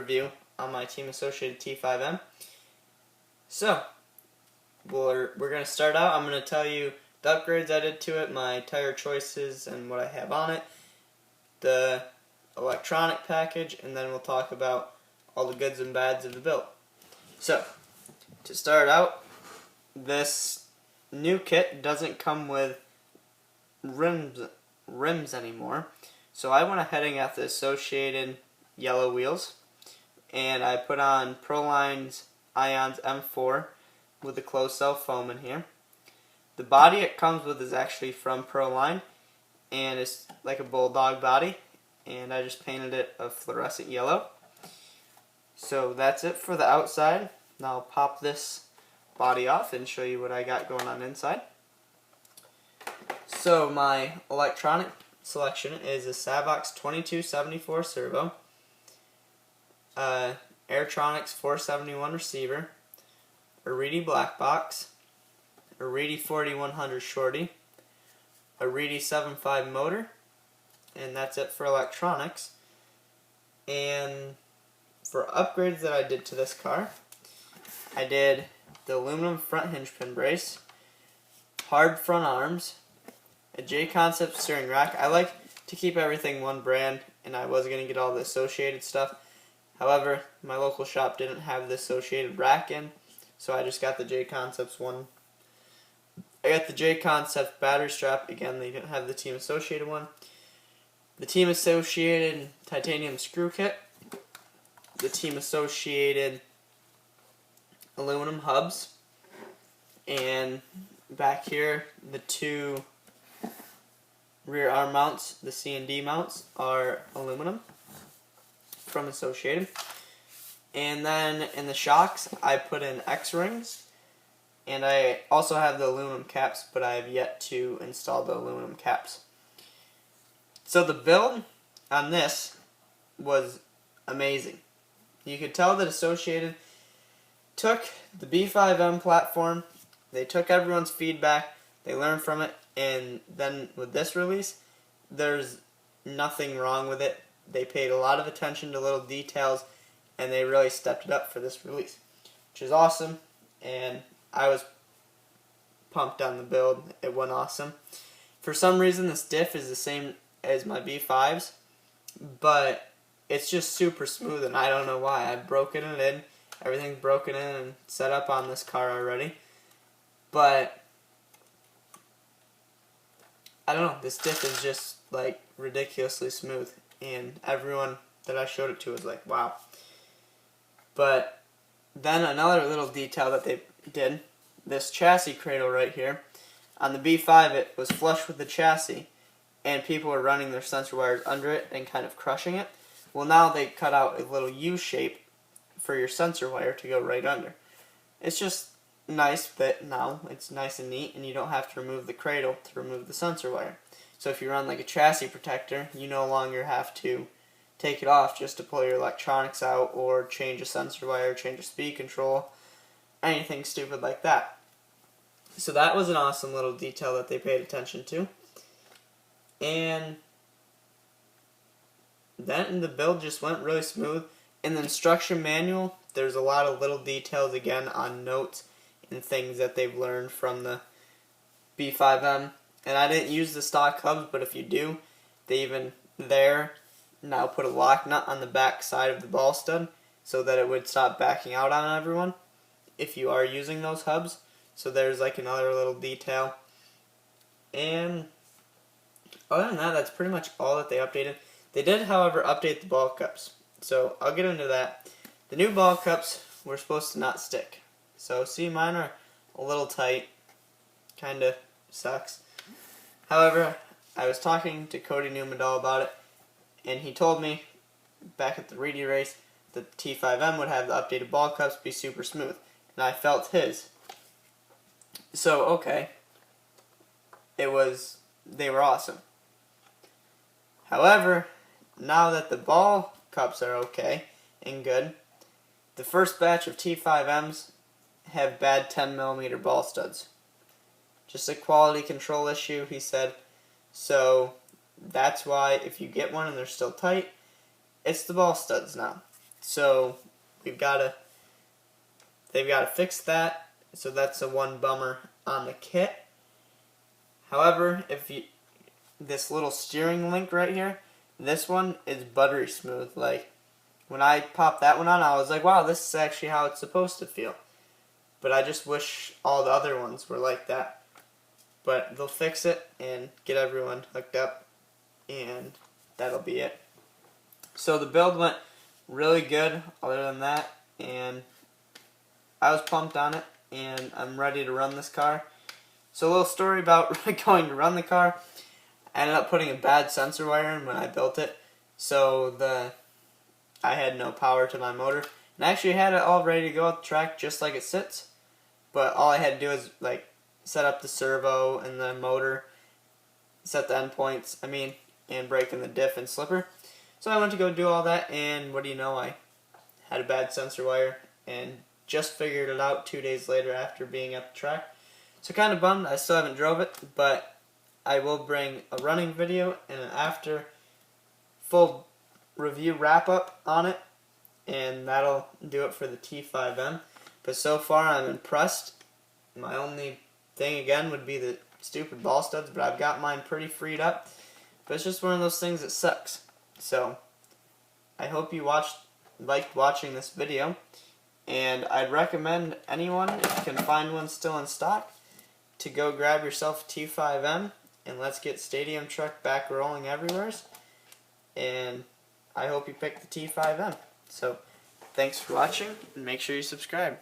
review on my Team Associated T5m. So, we're going to start out. I'm going to tell you the upgrades I did to it, my tire choices and what I have on it, the electronic package, and then we'll talk about all the goods and bads of the build. So, to start out, this new kit doesn't come with rims anymore. So I went ahead and got the Associated yellow wheels, and I put on Proline's Ions M4 with the closed cell foam in here. The body it comes with is actually from Proline, and it's like a bulldog body, and I just painted it a fluorescent yellow. So that's it for the outside. Now I'll pop this body off and show you what I got going on inside. So my electronic selection is a Savox 2274 servo, Airtronics 471 receiver, a Reedy black box, a Reedy 4100 shorty, a Reedy 7.5 motor, and that's it for electronics. And for upgrades that I did to this car, I did the aluminum front hinge pin brace, hard front arms, a J-Concept steering rack. I like to keep everything one brand, and I was going to get all the Associated stuff. However, my local shop didn't have the Associated rack in, so I just got the J-Concepts one. I got the J-Concept battery strap. Again, they didn't have the Team Associated one. The Team Associated titanium screw kit. The Team Associated aluminum hubs. And back here, the two rear arm mounts, the C and D mounts, are aluminum from Associated. And then in the shocks, I put in X-rings, and I also have the aluminum caps, but I have yet to install the aluminum caps. So the build on this was amazing. You could tell that Associated took the B5M platform, they took everyone's feedback, they learned from it, and then with this release, there's nothing wrong with it. They paid a lot of attention to little details, and they really stepped it up for this release, which is awesome, and I was pumped on the build. It went awesome. For some reason, this diff is the same as my B5s, but it's just super smooth, and I don't know why. I've broken it in. Everything's broken in and set up on this car already, but I don't know, this diff is just like ridiculously smooth, and everyone that I showed it to was like, wow. But then another little detail that they did, this chassis cradle right here, on the B5 it was flush with the chassis, and people were running their sensor wires under it and kind of crushing it. Well, now they cut out a little U shape for your sensor wire to go right under. It's just nice that now it's nice and neat, and you don't have to remove the cradle to remove the sensor wire. So if you run like a chassis protector, you no longer have to take it off just to pull your electronics out or change a sensor wire, change a speed control, anything stupid like that. So that was an awesome little detail that they paid attention to. And then the build just went really smooth. In the instruction manual, there's a lot of little details again on notes and things that they've learned from the B5M. And I didn't use the stock hubs, but if you do, they even there now put a lock nut on the back side of the ball stud so that it would stop backing out on everyone if you are using those hubs. So there's like another little detail. And other than that, that's pretty much all that they updated. They did, however, update the ball cups. So I'll get into that. The new ball cups were supposed to not stick. So see, mine are a little tight. Kinda sucks. However, I was talking to Cody Newmandahl about it, and he told me back at the Reedy race that the T5M would have the updated ball cups be super smooth. And I felt his. So, okay. They were awesome. However, now that the ball cups are okay and good, the first batch of T5Ms have bad 10mm ball studs. Just a quality control issue, he said. So that's why if you get one and they're still tight, it's the ball studs now. So they've got to fix that. So that's the one bummer on the kit. However, this little steering link right here, this one is buttery smooth. Like when I popped that one on, I was like, wow, this is actually how it's supposed to feel. But I just wish all the other ones were like that. But they'll fix it and get everyone hooked up, and that'll be it. So the build went really good other than that, and I was pumped on it, and I'm ready to run this car. So a little story about going to run the car. I ended up putting a bad sensor wire in when I built it, so I had no power to my motor. And I actually had it all ready to go at the track just like it sits, but all I had to do is like set up the servo and the motor, set the endpoints, and break in the diff and slipper. So I went to go do all that, and what do you know, I had a bad sensor wire and just figured it out 2 days later after being at the track. So kind of bummed. I still haven't drove it, but I will bring a running video and an after full review wrap up on it, and that'll do it for the T5m. But so far I'm impressed. My only thing again would be the stupid ball studs, but I've got mine pretty freed up. But it's just one of those things that sucks. So I hope you liked watching this video, and I'd recommend anyone, if you can find one still in stock, to go grab yourself a T5m, and let's get Stadium Truck back rolling everywhere. And I hope you pick the T5m. So thanks for watching, and make sure you subscribe.